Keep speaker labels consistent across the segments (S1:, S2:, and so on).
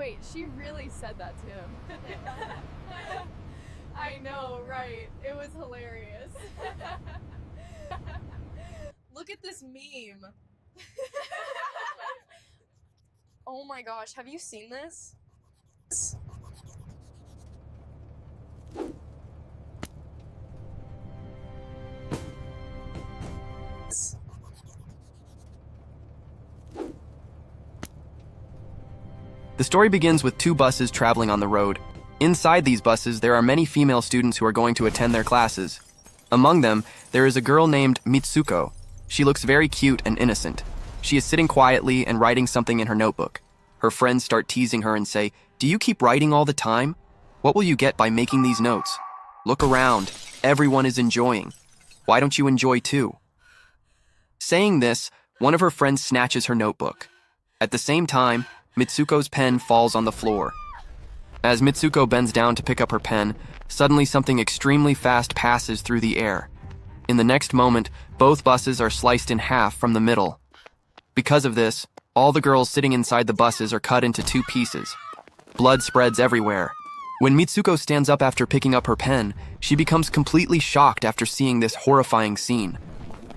S1: Wait, she really said that to him. I know, right? It was hilarious. Look at this meme. Oh my gosh, have you seen this?
S2: The story begins with two buses traveling on the road. Inside these buses, there are many female students who are going to attend their classes. Among them, there is a girl named Mitsuko. She looks very cute and innocent. She is sitting quietly and writing something in her notebook. Her friends start teasing her and say, "Do you keep writing all the time? What will you get by making these notes? Look around. Everyone is enjoying. Why don't you enjoy too?" Saying this, one of her friends snatches her notebook. At the same time, Mitsuko's pen falls on the floor. As Mitsuko bends down to pick up her pen, suddenly something extremely fast passes through the air. In the next moment, both buses are sliced in half from the middle. Because of this, all the girls sitting inside the buses are cut into two pieces. Blood spreads everywhere. When Mitsuko stands up after picking up her pen, she becomes completely shocked after seeing this horrifying scene.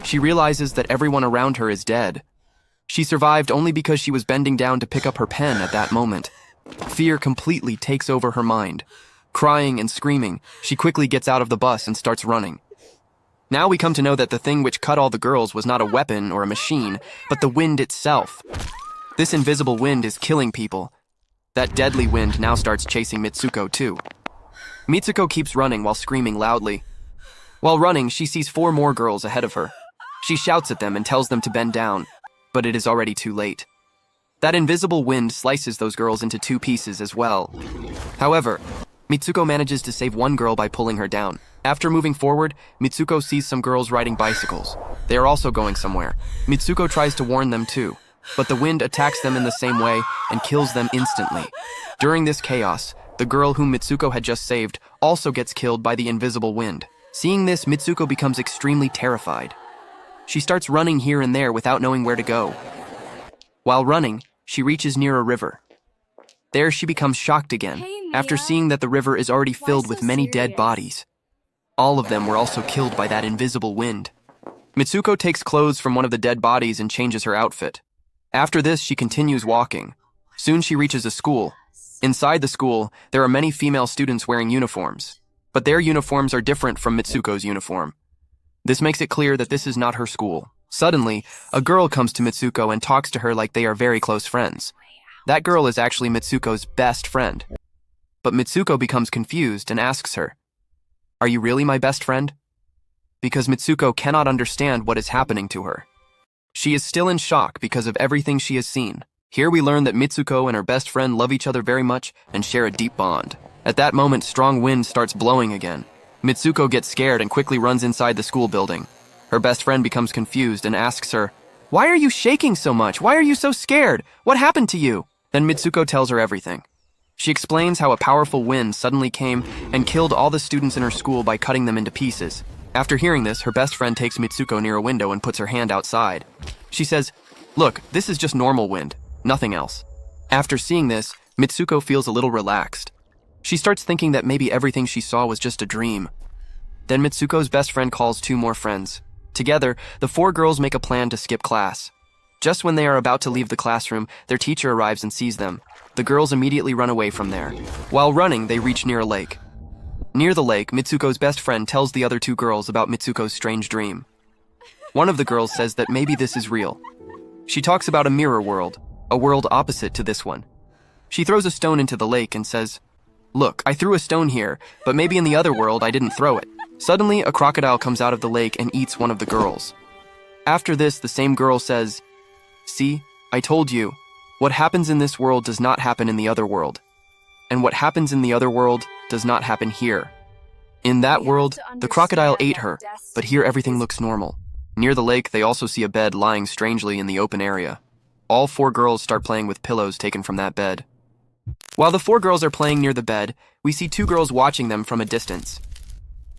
S2: She realizes that everyone around her is dead. She survived only because she was bending down to pick up her pen at that moment. Fear completely takes over her mind. Crying and screaming, she quickly gets out of the bus and starts running. Now we come to know that the thing which cut all the girls was not a weapon or a machine, but the wind itself. This invisible wind is killing people. That deadly wind now starts chasing Mitsuko too. Mitsuko keeps running while screaming loudly. While running, she sees 4 more girls ahead of her. She shouts at them and tells them to bend down, but it is already too late. That invisible wind slices those girls into 2 pieces as well. However, Mitsuko manages to save one girl by pulling her down. After moving forward, Mitsuko sees some girls riding bicycles. They are also going somewhere. Mitsuko tries to warn them too, but the wind attacks them in the same way and kills them instantly. During this chaos, the girl whom Mitsuko had just saved also gets killed by the invisible wind. Seeing this, Mitsuko becomes extremely terrified. She starts running here and there without knowing where to go. While running, she reaches near a river. There she becomes shocked again, after seeing that the river is already filled with many dead bodies. All of them were also killed by that invisible wind. Mitsuko takes clothes from one of the dead bodies and changes her outfit. After this, she continues walking. Soon she reaches a school. Inside the school, there are many female students wearing uniforms, but their uniforms are different from Mitsuko's uniform. This makes it clear that this is not her school. Suddenly, a girl comes to Mitsuko and talks to her like they are very close friends. That girl is actually Mitsuko's best friend. But Mitsuko becomes confused and asks her, "Are you really my best friend?" Because Mitsuko cannot understand what is happening to her. She is still in shock because of everything she has seen. Here we learn that Mitsuko and her best friend love each other very much and share a deep bond. At that moment, strong wind starts blowing again. Mitsuko gets scared and quickly runs inside the school building. Her best friend becomes confused and asks her, "Why are you shaking so much? Why are you so scared? What happened to you?" Then Mitsuko tells her everything. She explains how a powerful wind suddenly came and killed all the students in her school by cutting them into pieces. After hearing this, her best friend takes Mitsuko near a window and puts her hand outside. She says, "Look, this is just normal wind, nothing else." After seeing this, Mitsuko feels a little relaxed. She starts thinking that maybe everything she saw was just a dream. Then Mitsuko's best friend calls 2 more friends. Together, the 4 girls make a plan to skip class. Just when they are about to leave the classroom, their teacher arrives and sees them. The girls immediately run away from there. While running, they reach near a lake. Near the lake, Mitsuko's best friend tells the other 2 girls about Mitsuko's strange dream. One of the girls says that maybe this is real. She talks about a mirror world, a world opposite to this one. She throws a stone into the lake and says, "Look, I threw a stone here, but maybe in the other world I didn't throw it." Suddenly, a crocodile comes out of the lake and eats one of the girls. After this, the same girl says, "See, I told you, what happens in this world does not happen in the other world. And what happens in the other world does not happen here." In that world, the crocodile ate her, but here everything looks normal. Near the lake, they also see a bed lying strangely in the open area. All 4 girls start playing with pillows taken from that bed. While the 4 girls are playing near the bed, we see 2 girls watching them from a distance.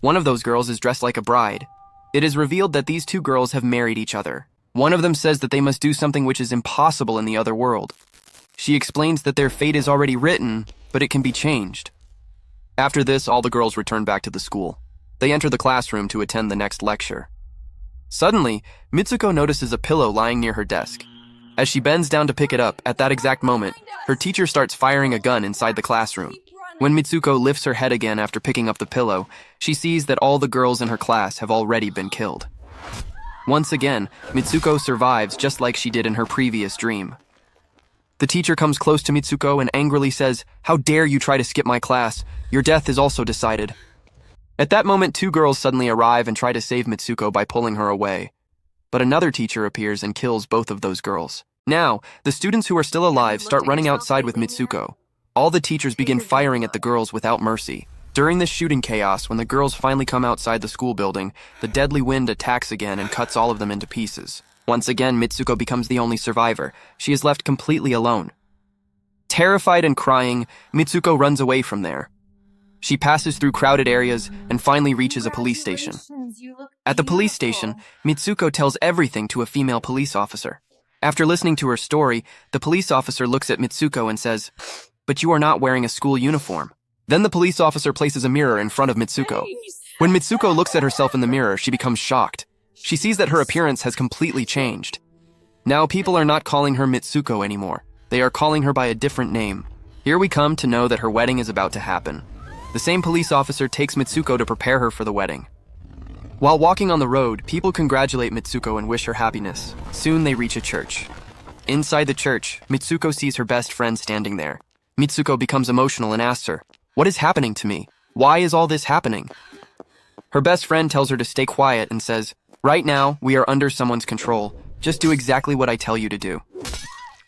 S2: One of those girls is dressed like a bride. It is revealed that these 2 girls have married each other. One of them says that they must do something which is impossible in the other world. She explains that their fate is already written, but it can be changed. After this, all the girls return back to the school. They enter the classroom to attend the next lecture. Suddenly, Mitsuko notices a pillow lying near her desk. As she bends down to pick it up, at that exact moment, her teacher starts firing a gun inside the classroom. When Mitsuko lifts her head again after picking up the pillow, she sees that all the girls in her class have already been killed. Once again, Mitsuko survives just like she did in her previous dream. The teacher comes close to Mitsuko and angrily says, "How dare you try to skip my class? Your death is also decided." At that moment, two girls suddenly arrive and try to save Mitsuko by pulling her away. But another teacher appears and kills both of those girls. Now, the students who are still alive start running outside with Mitsuko. All the teachers begin firing at the girls without mercy. During this shooting chaos, when the girls finally come outside the school building, the deadly wind attacks again and cuts all of them into pieces. Once again, Mitsuko becomes the only survivor. She is left completely alone. Terrified and crying, Mitsuko runs away from there. She passes through crowded areas and finally reaches a police station. At the police station, Mitsuko tells everything to a female police officer. After listening to her story, the police officer looks at Mitsuko and says, "But you are not wearing a school uniform." Then the police officer places a mirror in front of Mitsuko. When Mitsuko looks at herself in the mirror, she becomes shocked. She sees that her appearance has completely changed. Now people are not calling her Mitsuko anymore. They are calling her by a different name. Here we come to know that her wedding is about to happen. The same police officer takes Mitsuko to prepare her for the wedding. While walking on the road, people congratulate Mitsuko and wish her happiness. Soon they reach a church. Inside the church, Mitsuko sees her best friend standing there. Mitsuko becomes emotional and asks her, "What is happening to me? Why is all this happening?" Her best friend tells her to stay quiet and says, "Right now, we are under someone's control. Just do exactly what I tell you to do."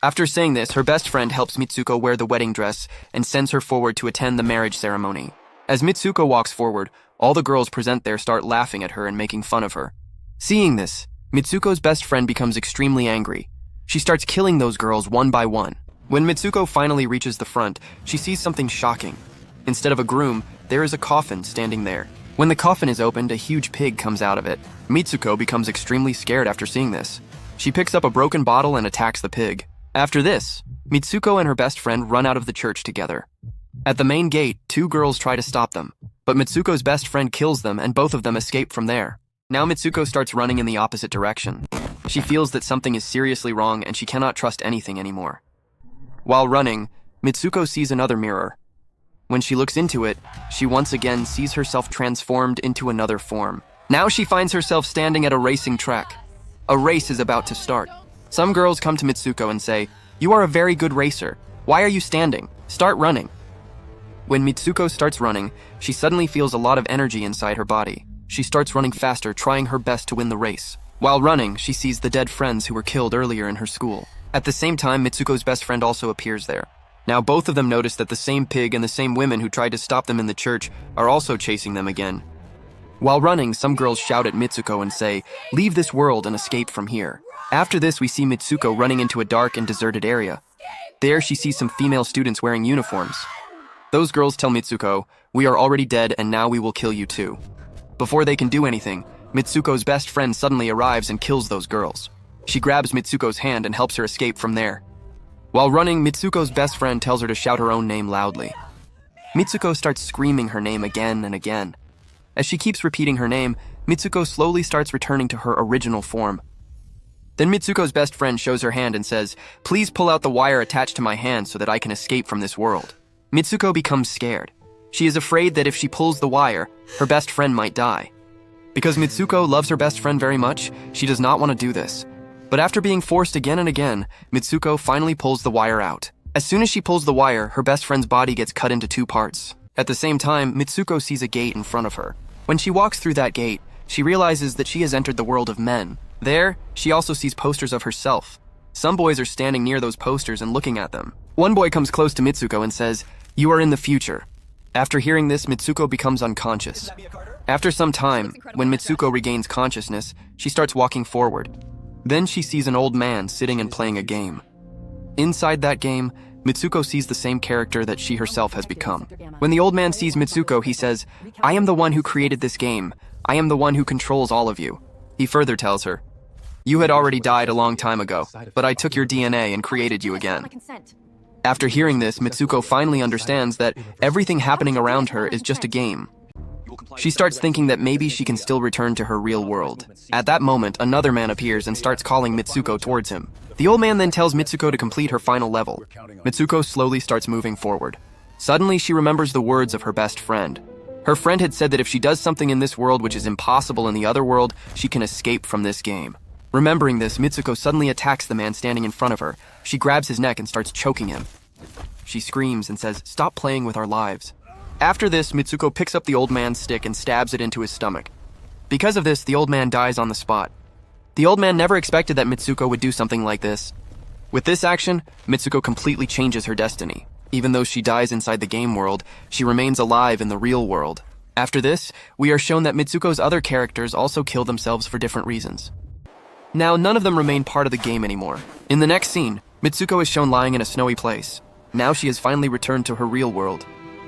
S2: After saying this, her best friend helps Mitsuko wear the wedding dress and sends her forward to attend the marriage ceremony. As Mitsuko walks forward, all the girls present there start laughing at her and making fun of her. Seeing this, Mitsuko's best friend becomes extremely angry. She starts killing those girls one by one. When Mitsuko finally reaches the front, she sees something shocking. Instead of a groom, there is a coffin standing there. When the coffin is opened, a huge pig comes out of it. Mitsuko becomes extremely scared after seeing this. She picks up a broken bottle and attacks the pig. After this, Mitsuko and her best friend run out of the church together. At the main gate, two girls try to stop them, but Mitsuko's best friend kills them and both of them escape from there. Now Mitsuko starts running in the opposite direction. She feels that something is seriously wrong and she cannot trust anything anymore. While running, Mitsuko sees another mirror. When she looks into it, she once again sees herself transformed into another form. Now she finds herself standing at a racing track. A race is about to start. Some girls come to Mitsuko and say, "You are a very good racer. Why are you standing? Start running." When Mitsuko starts running, she suddenly feels a lot of energy inside her body. She starts running faster, trying her best to win the race. While running, she sees the dead friends who were killed earlier in her school. At the same time, Mitsuko's best friend also appears there. Now both of them notice that the same pig and the same women who tried to stop them in the church are also chasing them again. While running, some girls shout at Mitsuko and say, "Leave this world and escape from here." After this, we see Mitsuko running into a dark and deserted area. There, she sees some female students wearing uniforms. Those girls tell Mitsuko, "We are already dead and now we will kill you too." Before they can do anything, Mitsuko's best friend suddenly arrives and kills those girls. She grabs Mitsuko's hand and helps her escape from there. While running, Mitsuko's best friend tells her to shout her own name loudly. Mitsuko starts screaming her name again and again. As she keeps repeating her name, Mitsuko slowly starts returning to her original form. Then Mitsuko's best friend shows her hand and says, "Please pull out the wire attached to my hand so that I can escape from this world." Mitsuko becomes scared. She is afraid that if she pulls the wire, her best friend might die. Because Mitsuko loves her best friend very much, she does not want to do this. But after being forced again and again, Mitsuko finally pulls the wire out. As soon as she pulls the wire, her best friend's body gets cut into two parts. At the same time, Mitsuko sees a gate in front of her. When she walks through that gate, she realizes that she has entered the world of men. There, she also sees posters of herself. Some boys are standing near those posters and looking at them. One boy comes close to Mitsuko and says, "You are in the future." After hearing this, Mitsuko becomes unconscious. After some time, when Mitsuko regains consciousness, she starts walking forward. Then she sees an old man sitting and playing a game. Inside that game, Mitsuko sees the same character that she herself has become. When the old man sees Mitsuko, he says, "I am the one who created this game. I am the one who controls all of you." He further tells her, "You had already died a long time ago, but I took your DNA and created you again." After hearing this, Mitsuko finally understands that everything happening around her is just a game. She starts thinking that maybe she can still return to her real world. At that moment, another man appears and starts calling Mitsuko towards him. The old man then tells Mitsuko to complete her final level. Mitsuko slowly starts moving forward. Suddenly, she remembers the words of her best friend. Her friend had said that if she does something in this world which is impossible in the other world, she can escape from this game. Remembering this, Mitsuko suddenly attacks the man standing in front of her. She grabs his neck and starts choking him. She screams and says, "Stop playing with our lives." After this, Mitsuko picks up the old man's stick and stabs it into his stomach. Because of this, the old man dies on the spot. The old man never expected that Mitsuko would do something like this. With this action, Mitsuko completely changes her destiny. Even though she dies inside the game world, she remains alive in the real world. After this, we are shown that Mitsuko's other characters also kill themselves for different reasons. Now, none of them remain part of the game anymore. In the next scene, Mitsuko is shown lying in a snowy place. Now she has finally returned to her real world.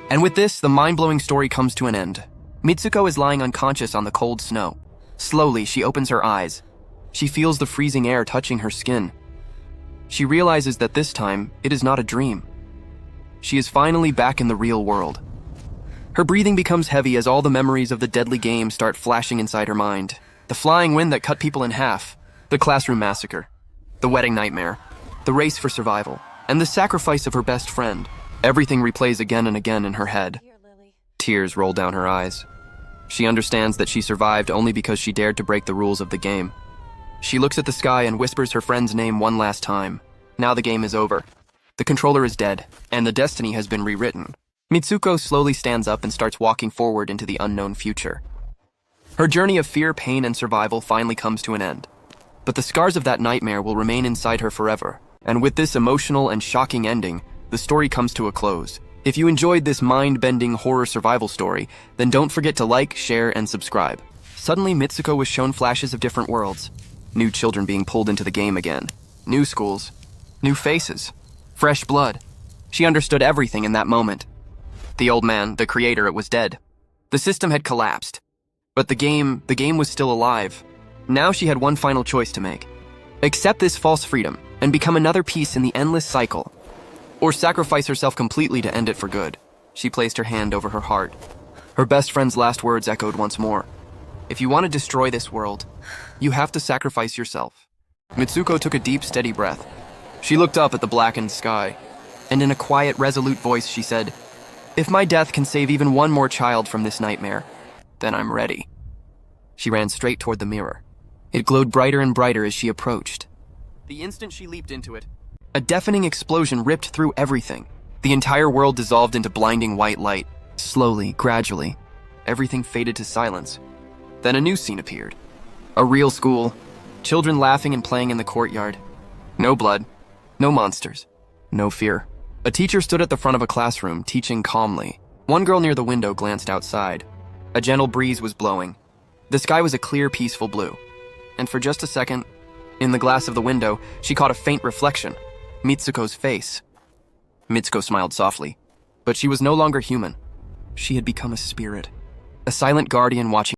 S2: And with this, the mind-blowing story comes to an end. Mitsuko is lying unconscious on the cold snow. Slowly, she opens her eyes. She feels the freezing air touching her skin. She realizes that this time, it is not a dream. She is finally back in the real world. Her breathing becomes heavy as all the memories of the deadly game start flashing inside her mind. The flying wind that cut people in half, the classroom massacre, the wedding nightmare, the race for survival, and the sacrifice of her best friend. Everything replays again and again in her head. Tears roll down her eyes. She understands that she survived only because she dared to break the rules of the game. She looks at the sky and whispers her friend's name one last time. Now the game is over. The controller is dead, and the destiny has been rewritten. Mitsuko slowly stands up and starts walking forward into the unknown future. Her journey of fear, pain, and survival finally comes to an end. But the scars of that nightmare will remain inside her forever. And with this emotional and shocking ending, the story comes to a close. If you enjoyed this mind-bending horror survival story, then don't forget to like, share, and subscribe. Suddenly, Mitsuko was shown flashes of different worlds. New children being pulled into the game again. New schools. New faces. Fresh blood. She understood everything in that moment. The old man, the creator, it was dead. The system had collapsed. But the game was still alive. Now she had one final choice to make. Accept this false freedom and become another piece in the endless cycle. Or sacrifice herself completely to end it for good. She placed her hand over her heart. Her best friend's last words echoed once more. If you want to destroy this world, you have to sacrifice yourself. Mitsuko took a deep, steady breath. She looked up at the blackened sky, and in a quiet, resolute voice she said, "If my death can save even one more child from this nightmare, then I'm ready." She ran straight toward the mirror. It glowed brighter and brighter as she approached. The instant she leaped into it, a deafening explosion ripped through everything. The entire world dissolved into blinding white light. Slowly, gradually, everything faded to silence. Then a new scene appeared. A real school. Children laughing and playing in the courtyard. No blood. No monsters. No fear. A teacher stood at the front of a classroom, teaching calmly. One girl near the window glanced outside. A gentle breeze was blowing. The sky was a clear, peaceful blue. And for just a second, in the glass of the window, she caught a faint reflection. Mitsuko's face. Mitsuko smiled softly. But she was no longer human. She had become a spirit. A silent guardian watching